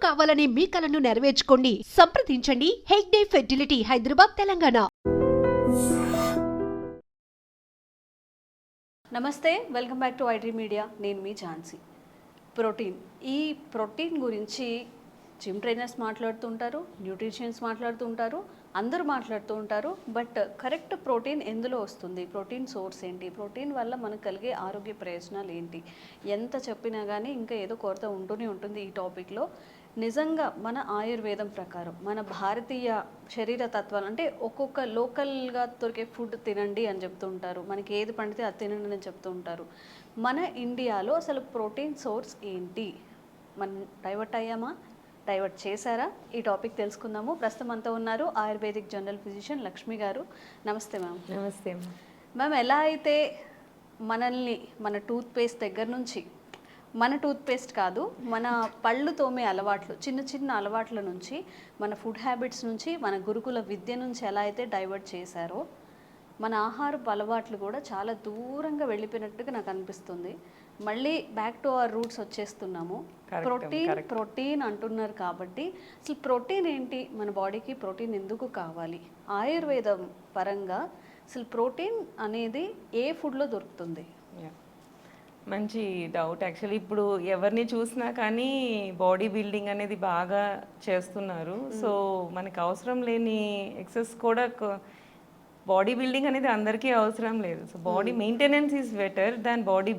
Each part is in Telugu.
కావాలనే మీ కలను నెరవేర్చుకోండి. సంప్రదించండి హెగ్డే ఫెర్టిలిటీ, హైదరాబాద్, తెలంగాణ. నమస్తే, welcome back to iDream media. నేను మీ ఝాన్సీ. ఈ ప్రోటీన్ గురించి జిమ్ ట్రైనర్స్ మాట్లాడుతుంటారు, న్యూట్రిషన్స్ మాట్లాడుతుంటారు, అందరూ మాట్లాడుతూ ఉంటారు. బట్ కరెక్ట్ ప్రోటీన్ ఎందులో వస్తుంది, ప్రోటీన్ సోర్స్ ఏంటి, ప్రోటీన్ వల్ల మనకు కలిగే ఆరోగ్య ప్రయోజనాలు ఏంటి, ఎంత చెప్పినా కానీ ఇంకా ఏదో కొరత ఉంటూనే ఉంటుంది ఈ టాపిక్లో. నిజంగా మన ఆయుర్వేదం ప్రకారం మన భారతీయ శరీర తత్వాలు అంటే ఒక్కొక్క లోకల్గా దొరికే ఫుడ్ తినండి అని చెప్తూ ఉంటారు, మనకి ఏది పండితే అది తినండి అని చెప్తూ ఉంటారు. మన ఇండియాలో అసలు ప్రోటీన్ సోర్స్ ఏంటి, మనం డైవర్ట్ అయ్యామా, డైవర్ట్ చేశారా? ఈ టాపిక్ తెలుసుకుందాము. ప్రస్తుతం అంతా ఉన్నారు ఆయుర్వేదిక్ జనరల్ ఫిజిషియన్ లక్ష్మి గారు. నమస్తే మ్యామ్. నమస్తే మ్యామ్. ఎలా అయితే మనల్ని మన టూత్పేస్ట్ దగ్గర నుంచి, మన టూత్పేస్ట్ కాదు, మన పళ్ళు తోమే అలవాట్లు, చిన్న చిన్న అలవాట్ల నుంచి, మన ఫుడ్ హ్యాబిట్స్ నుంచి, మన గురుకుల విద్య నుంచి ఎలా అయితే డైవర్ట్ చేశారో, మన ఆహారపు అలవాట్లు కూడా చాలా దూరంగా వెళ్ళిపోయినట్టుగా నాకు అనిపిస్తుంది. మళ్ళీ బ్యాక్ టు అవర్ రూట్స్ వచ్చేస్తున్నాము. ప్రోటీన్ అంటున్నారు కాబట్టి అసలు ప్రోటీన్ ఏంటి, మన బాడీకి ప్రోటీన్ ఎందుకు కావాలి, ఆయుర్వేదం పరంగా అసలు ప్రోటీన్ అనేది ఏ ఫుడ్లో దొరుకుతుంది? మంచి డౌట్. యాక్చువల్లీ ఇప్పుడు ఎవరిని చూసినా కానీ బాడీ బిల్డింగ్ అనేది బాగా చేస్తున్నారు. సో మనకి అవసరం లేని ఎక్సెస్ కూడా, బాడీ బిల్డింగ్ అనేది అందరికీ అవసరం లేదు. So body maintenance is better than body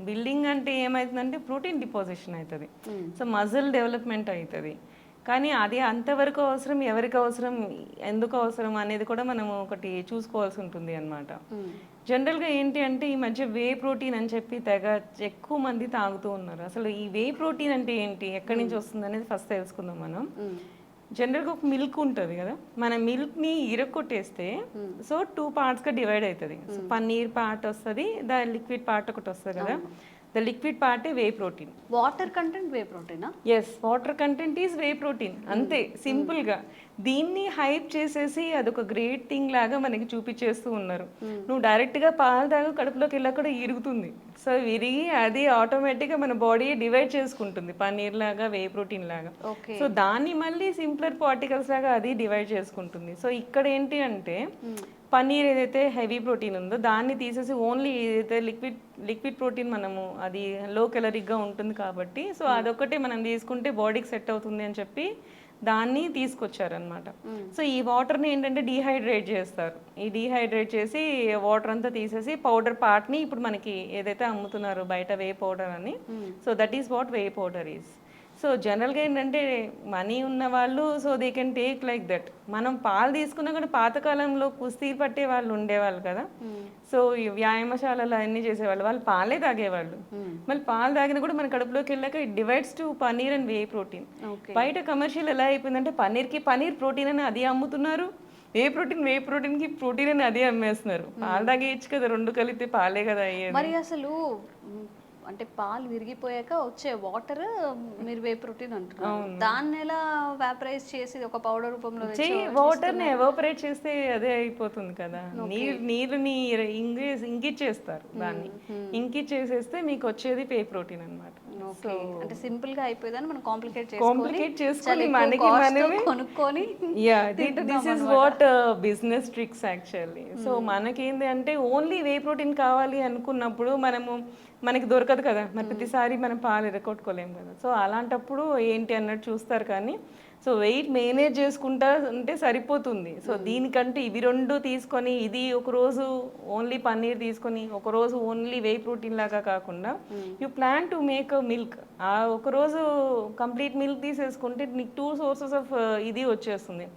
building అంటే ఏమవుతుందంటే ప్రోటీన్ డిపాజిషన్ అవుతుంది, సో మజిల్ డెవలప్మెంట్ అవుతుంది. కానీ అది అంతవరకు అవసరం, ఎవరికి అవసరం, ఎందుకు అవసరం అనేది కూడా మనం ఒకటి చూసుకోవాల్సి ఉంటుంది అన్నమాట. జనరల్గా ఏంటి అంటే ఈ మధ్య వే ప్రోటీన్ అని చెప్పి తెగ ఎక్కువ మంది తాగుతూ ఉన్నారు. అసలు ఈ వే ప్రోటీన్ అంటే ఏంటి, ఎక్కడి నుంచి వస్తుంది అనేది ఫస్ట్ తెలుసుకుందాం మనం. జనరల్గా ఒక మిల్క్ ఉంటుంది కదా, మన మిల్క్ని ఇరక్కొట్టేస్తే సో 2 పార్ట్స్గా డివైడ్ అవుతుంది. సో పన్నీర్ పార్ట్ వస్తుంది, దాని లిక్విడ్ పార్ట్ ఒకటి వస్తుంది కదా. ద లిక్విడ్ పార్టే whey protein. Water content whey ప్రోటీనా? Yes, water content is whey protein, అంతే సింపుల్గా. దీన్ని హైప్ చేసేసి అదొక గ్రేట్ థింగ్ లాగా మనకి చూపించేస్తూ ఉన్నారు. నువ్వు డైరెక్ట్గా పాలు తాగు, కడుపులోకి వెళ్ళా కూడా ఇరుగుతుంది. సో విరిగి అది ఆటోమేటిక్గా మన బాడీ డివైడ్ చేసుకుంటుంది, పన్నీర్ లాగా, వే ప్రోటీన్ లాగా. సో దాన్ని మళ్ళీ సింప్లర్ పార్టికల్స్ లాగా అది డివైడ్ చేసుకుంటుంది. సో ఇక్కడ ఏంటి అంటే పన్నీర్ ఏదైతే హెవీ ప్రోటీన్ ఉందో దాన్ని తీసేసి ఓన్లీ ఏదైతే లిక్విడ్ ప్రోటీన్ మనము అది లో కెలరీగా ఉంటుంది కాబట్టి సో అదొకటి మనం తీసుకుంటే బాడీకి సెట్ అవుతుంది అని చెప్పి దాన్ని తీసుకొచ్చారనమాట. సో ఈ వాటర్ని ఏంటంటే డీహైడ్రేట్ చేస్తారు. ఈ డీహైడ్రేట్ చేసి వాటర్ అంతా తీసేసి పౌడర్ పార్ట్ని ఇప్పుడు మనకి ఏదైతే అమ్ముతున్నారో బయట వే పౌడర్ అని, so that is what way powder is. So జనరల్గా ఏంటంటే మనీ ఉన్న వాళ్ళు so they can take like that. మనం పాలు తీసుకున్నా కూడా పాతకాలంలో కుస్తీ పట్టే వాళ్ళు ఉండేవాళ్ళు కదా, సో వ్యాయామశాలలో అన్నీ చేసేవాళ్ళు, వాళ్ళు పాలే తాగేవాళ్ళు. మళ్ళీ పాలు తాగినా కూడా మన కడుపులోకి వెళ్ళాక it divides to paneer and whey protein. బయట కమర్షియల్ ఎలా అయిపోయిందంటే పన్నీర్కి పన్నీర్ ప్రోటీన్ అని అది అమ్ముతున్నారు, వే ప్రోటీన్కి ప్రోటీన్ అని అదే అమ్మేస్తున్నారు. పాలు తాగేయచ్చు కదా, రెండు కలిపితే పాలే కదా అయ్యేది. మరి అసలు అంటే పాలు విరిగిపోయాక వచ్చే వాటర్ మీరు వే ప్రోటీన్ అంటున్నారు, దాన్ని ఎలా వాపరైజ్ చేసి ఒక పౌడర్ రూపంలో వాటర్ని ఎవాపరేట్ చేస్తే అదే అయిపోతుంది కదా. నీరుని ఇంకిచ్చేస్తారు, దాన్ని ఇంకిచ్చేసేస్తే మీకు వచ్చేది వే ప్రోటీన్ అనమాట. అంటే సింపుల్ గా అయిపోయిందని మనం కాంప్లికేట్ చేసుకొని మనకి మనమే కొనుక్కొని this is what business tricks actually. So మనకేంది అంటే ఓన్లీ వే ప్రోటీన్ కావాలి అనుకున్నప్పుడు మనకి దొరకదు కదా, మరి ప్రతిసారి మనం పాలు ఎరగొట్టుకోలేము కదా. సో అలాంటప్పుడు ఏంటి అన్నట్టు చూస్తారు. కానీ సో వెయిట్ మేనేజ్ చేసుకుంటా ఉంటే సరిపోతుంది. సో దీనికంటే ఇవి రెండు తీసుకొని ఇది ఒకరోజు ఓన్లీ పన్నీర్ తీసుకొని ఒకరోజు ఓన్లీ వే ప్రోటీన్ లాగా కాకుండా you plan to make a milk, ఆ ఒకరోజు కంప్లీట్ మిల్క్ తీసేసుకుంటే నీకు 2 సోర్సెస్ ఆఫ్ ఇది వచ్చేస్తుంది.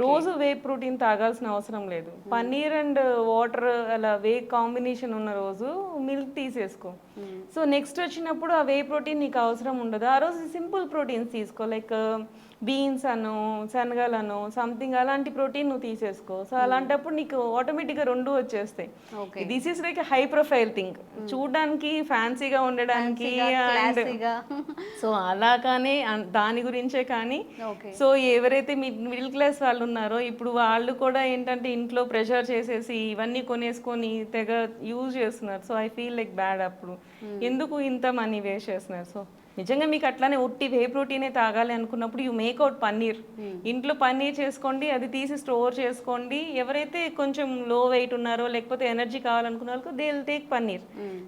రోజు వే ప్రోటీన్ తాగాల్సిన అవసరం లేదు. పన్నీర్ అండ్ వాటర్ అలా వే కాంబినేషన్ ఉన్న రోజు మిల్క్ తీసేసుకో. సో నెక్స్ట్ వచ్చినప్పుడు ఆ వే ప్రోటీన్ నీకు అవసరం ఉండదు. ఆ రోజు సింపుల్ ప్రోటీన్స్ తీసుకో, లైక్ బీన్స్ అను, శనగలను, సంథింగ్ అలాంటి ప్రోటీన్ నువ్వు తీసేసుకో. సో అలాంటప్పుడు నీకు ఆటోమేటిక్గా రెండు వచ్చేస్తాయి. This is like high profile thing, చూడడానికి ఫ్యాన్సీగా ఉండడానికి. సో అలాగానే దాని గురించే. కానీ సో ఎవరైతే మిడిల్ క్లాస్ వాళ్ళు ఉన్నారో ఇప్పుడు వాళ్ళు కూడా ఏంటంటే ఇంట్లో ప్రెషర్ చేసేసి ఇవన్నీ కొనేసుకొని తెగ యూజ్ చేస్తున్నారు. So I feel like bad. అప్పుడు ఎందుకు ఇంత మనీ వేస్ట్ చేస్తున్నారు? సో నిజంగా మీకు అట్లానే ఒట్టి వే ప్రోటీనే తాగాలి అనుకున్నప్పుడు యూ మేక్ అవుట్ పన్నీర్. ఇంట్లో పన్నీర్ చేసుకోండి, అది తీసి స్టోర్ చేసుకోండి. ఎవరైతే కొంచెం లో వెయిట్ ఉన్నారో లేకపోతే ఎనర్జీ కావాలనుకున్న వాళ్ళకు they will take paneer.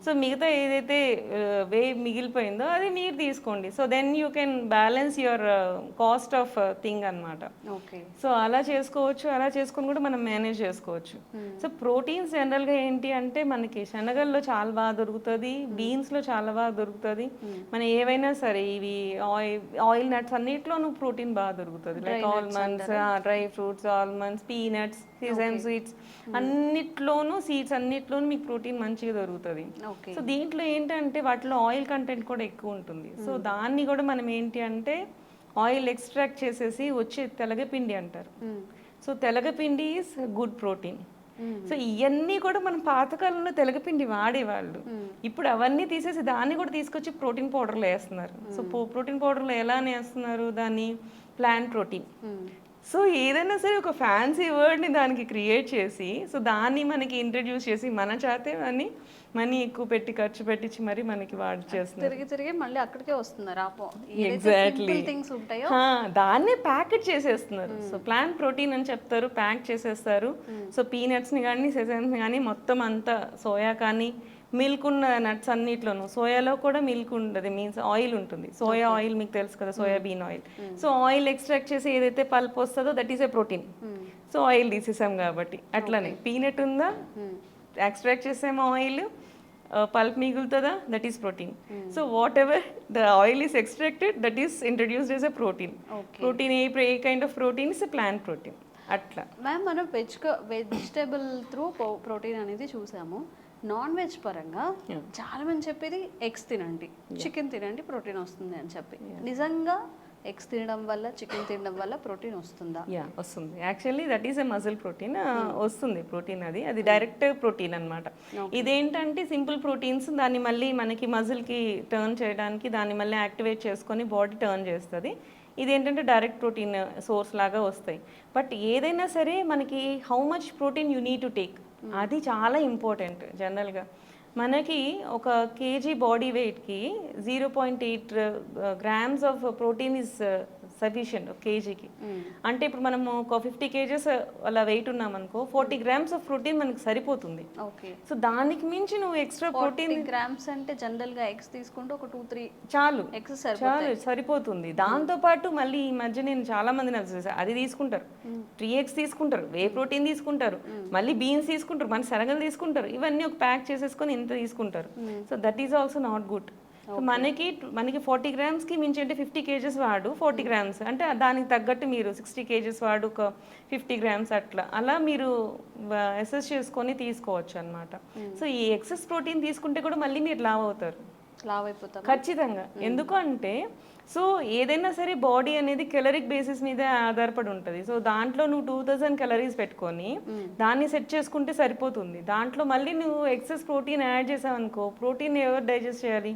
So మిగతా ఏదైతే వే మిగిలిపోయిందో అది మీరు తీసుకోండి. So then you can balance your cost of thing అనమాట. ఓకే. సో అలా చేసుకోవచ్చు, అలా చేసుకొని కూడా మనం మేనేజ్ చేసుకోవచ్చు. సో ప్రోటీన్స్ జనరల్గా ఏంటి అంటే మనకి శనగల్లో చాలా బాగా దొరుకుతుంది, బీన్స్లో చాలా బాగా దొరుకుతుంది. మనం ఏవైనా సరే ఇవి ఆయిల్ నట్స్ అన్నిట్లోనూ ప్రోటీన్ బాగా దొరుకుతుంది. Like almonds, dry fruits, almonds, peanuts, season seeds అన్నిట్లోనూ, సీడ్స్ అన్నిట్లోనూ మీకు ప్రోటీన్ మంచిగా దొరుకుతుంది. సో దీంట్లో ఏంటంటే వాటిలో ఆయిల్ కంటెంట్ కూడా ఎక్కువ ఉంటుంది. సో దాన్ని కూడా మనం ఏంటి అంటే ఆయిల్ ఎక్స్ట్రాక్ట్ చేసేసి వచ్చే తెలగపిండి అంటారు. సో తెలగపిండి ఈజ్ గుడ్ ప్రోటీన్. సో ఇవన్నీ కూడా మనం పాతకాలంలో తెలగపిండి వాడేవాళ్ళు. ఇప్పుడు అవన్నీ తీసేసి దాన్ని కూడా తీసుకొచ్చి ప్రోటీన్ పౌడర్లో వేస్తున్నారు. సో ప్రోటీన్ పౌడర్లో ఎలా వేస్తున్నారు దాన్ని? Plant protein. సో ఏదైనా సరే ఒక ఫ్యాన్సీ వర్డ్ని దానికి క్రియేట్ చేసి, సో దాన్ని మనకి ఇంట్రడ్యూస్ చేసి మన చేతే అని మనీ ఎక్కువ పెట్టి ఖర్చు పెట్టించి మరి మనకి వాడు చేస్తున్నారు. తిరిగి తిరిగి మళ్ళీ అక్కడికే వస్తున్నారు. ఎగ్జాక్ట్లీ థింగ్స్ ఉంటాయో దాన్నే ప్యాకెట్ చేసేస్తున్నారు. సో ప్లాంట్ ప్రోటీన్ అని చెప్తారు, ప్యాక్ చేసేస్తారు. సో పీనట్స్ని కానీ సెసన్స్ని కానీ మొత్తం అంతా, సోయా కానీ మిల్క్ ఉన్న నట్స్ అన్నిట్లోనూ, సోయాలో కూడా మిల్క్ ఉంటుంది, మీన్స్ ఆయిల్ ఉంటుంది. సోయా ఆయిల్ మీకు తెలుసు కదా, soybean oil. So oil extract చేసి ఏదైతే పల్ప్ వస్తుందో that is a protein. So oil తీసేసాం కాబట్టి అట్లానే పీనట్ ఉందా, ఎక్స్ట్రాక్ట్ చేసాము ఆయిల్, పల్ప్ మిగులుతుందా, that is protein. So whatever the oil is extracted that is introduced as a protein. Protein a kind of protein is plant protein. అట్లా మ్యామ్ మనం వెజిటేబుల్ త్రూ ప్రోటీన్ అనేది చూసాము. నాన్ వెజ్ పరంగా చాలా మంది చెప్పేది ఎగ్స్ తినండి, చికెన్ తినండి, ప్రోటీన్ వస్తుంది అని చెప్పి. నిజంగా ఎగ్స్ తినడం వల్ల, చికెన్ తినడం వల్ల ప్రోటీన్ వస్తుందా? వస్తుంది. Actually that is a muscle protein. వస్తుంది ప్రోటీన్, అది డైరెక్ట్ ప్రోటీన్ అనమాట. ఇదేంటంటే సింపుల్ ప్రోటీన్స్, దాన్ని మళ్ళీ మనకి మజిల్కి టర్న్ చేయడానికి దాన్ని మళ్ళీ యాక్టివేట్ చేసుకొని బాడీ టర్న్ చేస్తుంది. ఇదేంటంటే డైరెక్ట్ ప్రోటీన్ సోర్స్ లాగా వస్తాయి. బట్ ఏదైనా సరే మనకి how much protein you need to take, అది చాలా ఇంపార్టెంట్. జనరల్గా మనకి ఒక కేజీ బాడీ వెయిట్కి 0.8 grams of protein is sufficient కేజీకి. అంటే ఇప్పుడు మనము ఒక 50 kgs అలా వెయిట్ ఉన్నామనుకో 40 grams ఆఫ్ ప్రోటీన్ మనకి సరిపోతుంది. ఓకే. సో దానికి మించి నువ్వు ఎక్స్ట్రా ప్రోటీన్ గ్రామ్స్ అంటే జనరల్గా ఎగ్స్ తీసుకుంటే ఒక 2-3 చాలు, ఎగ్స్ చాలు సరిపోతుంది. దాంతోపాటు మళ్ళీ ఈ మధ్య నేను చాలా మందిని అది తీసుకుంటారు, 3 eggs తీసుకుంటారు, వే ప్రోటీన్ తీసుకుంటారు, మళ్ళీ బీన్స్ తీసుకుంటారు, మన శనగలు తీసుకుంటారు, ఇవన్నీ ఒక ప్యాక్ చేసేసుకొని ఇంత తీసుకుంటారు. So that is also not good. మనకి 40 గ్రామ్స్కి మించి అంటే 50 kgs వాడు 40 grams అంటే దానికి తగ్గట్టు మీరు 60 kgs వాడు ఒక 50 grams అలా మీరు అసెస్ చేసుకొని తీసుకోవచ్చు అనమాట. సో ఈ ఎక్సెస్ ప్రోటీన్ తీసుకుంటే కూడా మళ్ళీ మీరు లావ్ అవుతారు, లావ్ అయిపోతారు ఖచ్చితంగా. ఎందుకంటే సో ఏదైనా సరే బాడీ అనేది కెలరిక్ బేసిస్ మీద ఆధారపడి ఉంటుంది. సో దాంట్లో నువ్వు 2000 calories పెట్టుకొని దాన్ని సెట్ చేసుకుంటే సరిపోతుంది. దాంట్లో మళ్ళీ నువ్వు ఎక్సెస్ ప్రోటీన్ యాడ్ చేసావు అనుకో, ప్రోటీన్ ఎవరు డైజెస్ట్ చేయాలి?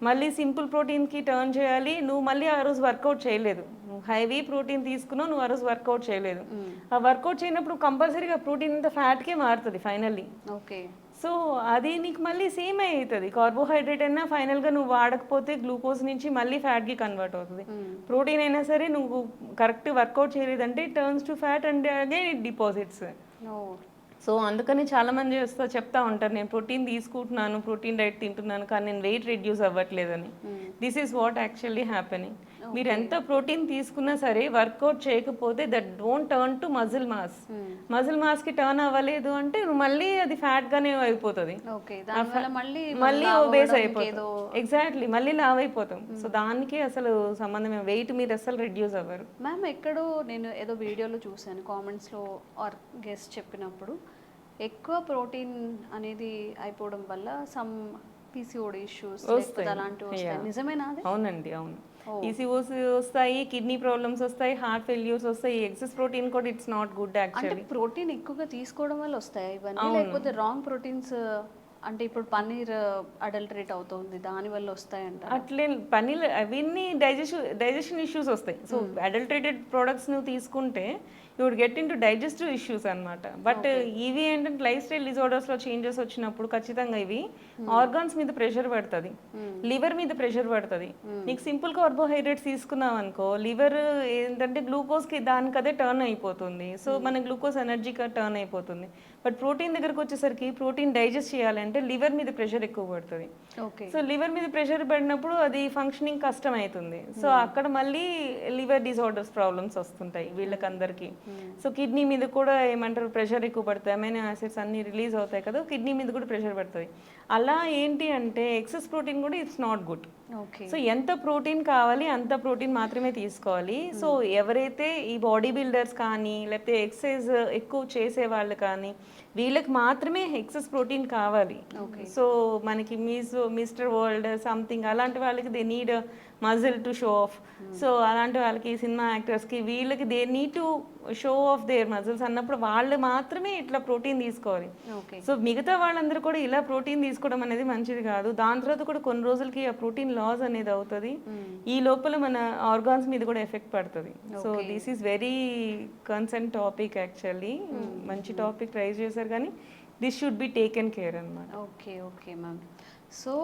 మళ్ళీ సింపుల్ ప్రోటీన్కి టర్న్ చేయాలి. నువ్వు మళ్ళీ ఆ రోజు వర్కౌట్ చేయలేదు, నువ్వు హైవీ ప్రోటీన్ తీసుకున్నావు, నువ్వు ఆ రోజు వర్కౌట్ చేయలేదు. ఆ వర్కౌట్ చేయనప్పుడు కంపల్సరీగా ప్రోటీన్ అంతా ఫ్యాట్కే మారుతుంది ఫైనల్లీ. ఓకే. సో అది నీకు మళ్ళీ సేమ్ అవుతుంది. కార్బోహైడ్రేట్ అయినా ఫైనల్గా నువ్వు వాడకపోతే గ్లూకోజ్ నుంచి మళ్ళీ ఫ్యాట్కి కన్వర్ట్ అవుతుంది. ప్రోటీన్ అయినా సరే నువ్వు కరెక్ట్ వర్కౌట్ చేయలేదంటే turns to fat and again it deposits. So అందుకని చాలా మంది చెప్తా ఉంటారు, నేను ప్రోటీన్ తీసుకుంటున్నాను, ప్రోటీన్ డైట్ తింటున్నాను, కానీ నేను వెయిట్ రెడ్యూస్ అవ్వట్లేదని. This is what actually happening. మీరు ఎంత ప్రోటీన్ తీసుకున్నా సరే వర్కౌట్ చేయకపోతే that don't turn to muscle mass. Muscle మాస్కి టర్న్ అవ్వలేదు అంటే మళ్ళీ అది ఫ్యాట్గానే అయిపోతుంది, మళ్ళీ ఒబేస్ అయిపోతుంది. ఎగ్జాక్ట్లీ, మళ్ళీ లావ్ అయిపోతాం. సో దానికి అసలు సంబంధం, వెయిట్ మీరు అసలు రెడ్యూస్ అవ్వరు. మ్యామ్ ఎక్కడో నేను ఏదో వీడియోలో చూశాను, కామెంట్స్లో ఆర్ గెస్ట్ చెప్పినప్పుడు ఎక్కువ ప్రోటీన్ అనేది అయిపోవడం వల్ల సమ్ పీసీఓడి ఇష్యూస్ అలాంటివి వస్తాయి. నిజమేనా? అవునండి, అవును. పీసీఓస్ వస్తాయి, కిడ్నీ ప్రాబ్లమ్స్ వస్తాయి, హార్ట్ ఫెయిల్యూర్స్ వస్తాయి. ఎక్సెస్ ప్రోటీన్ కూడా it's not good actually. Protein ఎక్కువగా తీసుకోవడం వల్ల వస్తాయి ఇవన్నీ, లేకపోతే రాంగ్ ప్రోటీన్స్ అంటే ఇప్పుడు పన్నీర్ అడల్టరేట్ అవుతుంది, దానివల్ల వస్తాయంట. అట్లే పన్నీర్ అవన్నీ డైజెషన్ ఇష్యూస్ వస్తాయి. సో అడల్టరేటెడ్ ప్రోడక్ట్స్ నువ్వు తీసుకుంటే you would get in to digestive issues అనమాట. బట్ ఇవి ఏంటంటే లైఫ్ స్టైల్ డిజార్డర్స్లో చేంజెస్ వచ్చినప్పుడు ఖచ్చితంగా ఇవి ఆర్గాన్స్ మీద ప్రెషర్ పడుతుంది, లివర్ మీద ప్రెషర్ పడుతుంది. నీకు సింపుల్ కార్బోహైడ్రేట్స్ తీసుకున్నావు అనుకో, లివర్ ఏంటంటే గ్లూకోజ్కి దానికి అదే టర్న్ అయిపోతుంది. సో మన గ్లూకోజ్ ఎనర్జీగా టర్న్ అయిపోతుంది. బట్ ప్రోటీన్ దగ్గరకు వచ్చేసరికి ప్రోటీన్ డైజెస్ట్ చేయాలంటే లివర్ మీద ప్రెషర్ ఎక్కువ పడుతుంది. సో లివర్ మీద ప్రెషర్ పడినప్పుడు అది ఫంక్షనింగ్ కష్టం అవుతుంది. సో అక్కడ మళ్ళీ లివర్ డిజార్డర్స్ ప్రాబ్లమ్స్ వస్తుంటాయి వీళ్ళకందరికీ. సో కిడ్నీ మీద కూడా ఏమంటారు ప్రెషర్ ఎక్కువ పడుతుంది, అమైనో యాసిడ్స్ అన్ని రిలీజ్ అవుతాయి కదా, కిడ్నీ మీద కూడా ప్రెషర్ పడుతుంది. అలా ఏంటి అంటే ఎక్సెస్ ప్రోటీన్ కూడా ఇట్స్ నాట్ గుడ్. సో ఎంత ప్రోటీన్ కావాలి అంత ప్రోటీన్ మాత్రమే తీసుకోవాలి. సో ఎవరైతే ఈ బాడీ బిల్డర్స్ కానీ లేకపోతే ఎక్సర్సైజ్ ఎక్కువ చేసే వాళ్ళు కానీ వీళ్ళకి మాత్రమే ఎక్సెస్ ప్రోటీన్ కావాలి. సో మనకి మిస్టర్ వరల్డ్ సంథింగ్ అలాంటి వాళ్ళకి they need muscle to show off. So అలాంటి వాళ్ళకి సినిమా యాక్టర్స్కి వీళ్ళకి they need to show of their muscles అన్నప్పుడు వాళ్ళు మాత్రమే ఇట్లా ప్రోటీన్ తీసుకోవాలి. సో మిగతా వాళ్ళందరూ కూడా ఇలా ప్రోటీన్ తీసుకోవడం అనేది మంచిది కాదు. దాని తర్వాత కూడా కొన్ని రోజులకి ఆ ప్రోటీన్ లాస్ అనేది అవుతుంది. ఈ లోపల మన ఆర్గాన్స్ మీద కూడా ఎఫెక్ట్ పడుతుంది. So this is very concern topic actually. మంచి టాపిక్ రైజ్ చేశారు కానీ this should be taken care అన్నమాట. Okay ma'am. సో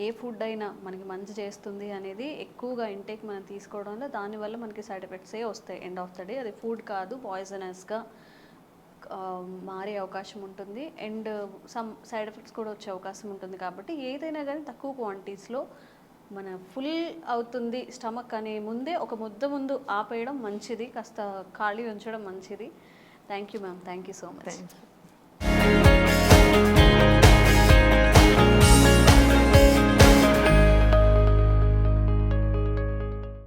ఏ ఫుడ్ అయినా మనకి మంచి చేస్తుంది అనేది ఎక్కువగా ఇంటేక్ మనం తీసుకోవడంలో దానివల్ల మనకి సైడ్ ఎఫెక్ట్సే వస్తాయి. ఎండ్ ఆఫ్ ద డే అది ఫుడ్ కాదు, పాయిజనస్గా మారే అవకాశం ఉంటుంది. అండ్ సమ్ సైడ్ ఎఫెక్ట్స్ కూడా వచ్చే అవకాశం ఉంటుంది. కాబట్టి ఏదైనా కానీ తక్కువ క్వాంటిటీస్లో మన ఫుల్ అవుతుంది స్టమక్ అనే ముందే ఒక ముద్ద ముందు ఆపేయడం మంచిది, కాస్త ఖాళీ ఉంచడం మంచిది. Thank you ma'am, thank you so much.